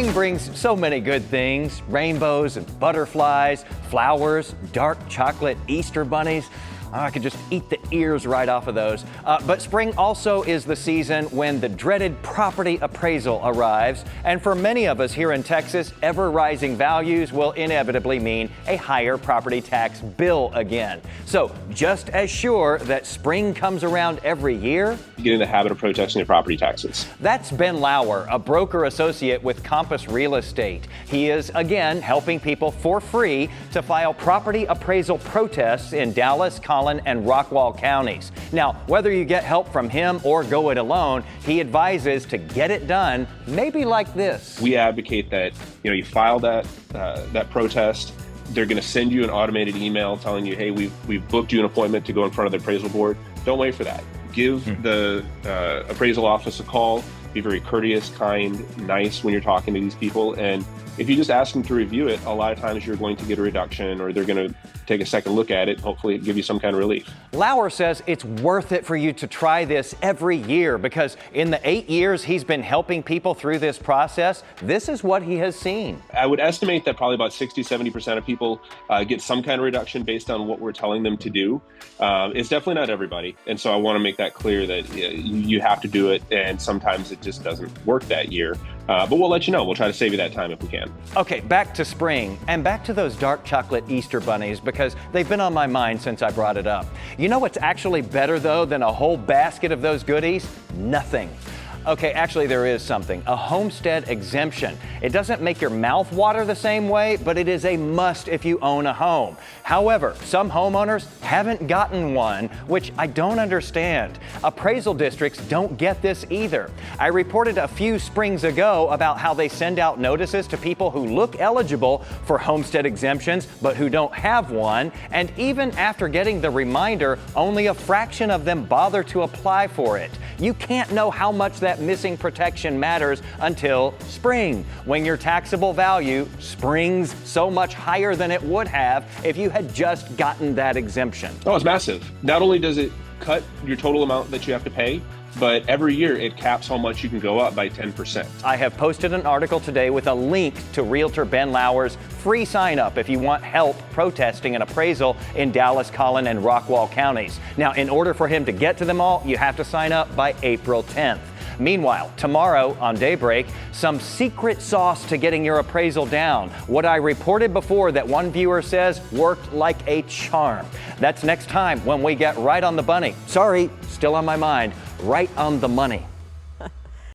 Spring brings so many good things: rainbows and butterflies, flowers, dark chocolate Easter bunnies. I could just eat the ears right off of those. But spring also is the season when the dreaded property appraisal arrives. And for many of us here in Texas, ever-rising values will inevitably mean a higher property tax bill again. So just as sure that spring comes around every year, you get in the habit of protesting your property taxes. That's Ben Lauer, a broker associate with Compass Real Estate. He is, again, helping people for free to file property appraisal protests in Dallas, Collin, and Rockwall counties. Now, whether you get help from him or go it alone, he advises to get it done, maybe like this. We advocate that, you file that protest. They're going to send you an automated email telling you, hey, we've booked you an appointment to go in front of the appraisal board. Don't wait for that. Give the appraisal office a call. Be very courteous, kind, nice when you're talking to these people. And if you just ask them to review it, a lot of times you're going to get a reduction, or they're going to take a second look at it, hopefully give you some kind of relief. Lauer says it's worth it for you to try this every year because in the 8 years he's been helping people through this process, this is what he has seen. I would estimate that probably about 60-70% of people get some kind of reduction based on what we're telling them to do. It's definitely not everybody. And so I want to make that clear that you have to do it, and sometimes it just doesn't work that year. But we'll let you know. We'll try to save you that time if we can. Okay, back to spring and back to those dark chocolate Easter bunnies because they've been on my mind since I brought it up. You know what's actually better though than a whole basket of those goodies? Nothing. Okay, actually there is something, a homestead exemption. It doesn't make your mouth water the same way, but it is a must if you own a home. However, some homeowners haven't gotten one, which I don't understand. Appraisal districts don't get this either. I reported a few springs ago about how they send out notices to people who look eligible for homestead exemptions, but who don't have one. And even after getting the reminder, only a fraction of them bother to apply for it. You can't know how much that missing protection matters until spring, when your taxable value springs so much higher than it would have if you had just gotten that exemption. Oh, it's massive. Not only does it cut your total amount that you have to pay, but every year it caps how much you can go up by 10%. I have posted an article today with a link to Realtor Ben Lauer's free sign up if you want help protesting an appraisal in Dallas, Collin, and Rockwall counties. Now, in order for him to get to them all, you have to sign up by April 10th. Meanwhile, tomorrow on Daybreak, some secret sauce to getting your appraisal down. What I reported before that one viewer says worked like a charm. That's next time when we get right on the bunny. Sorry, still on my mind. Right on the money.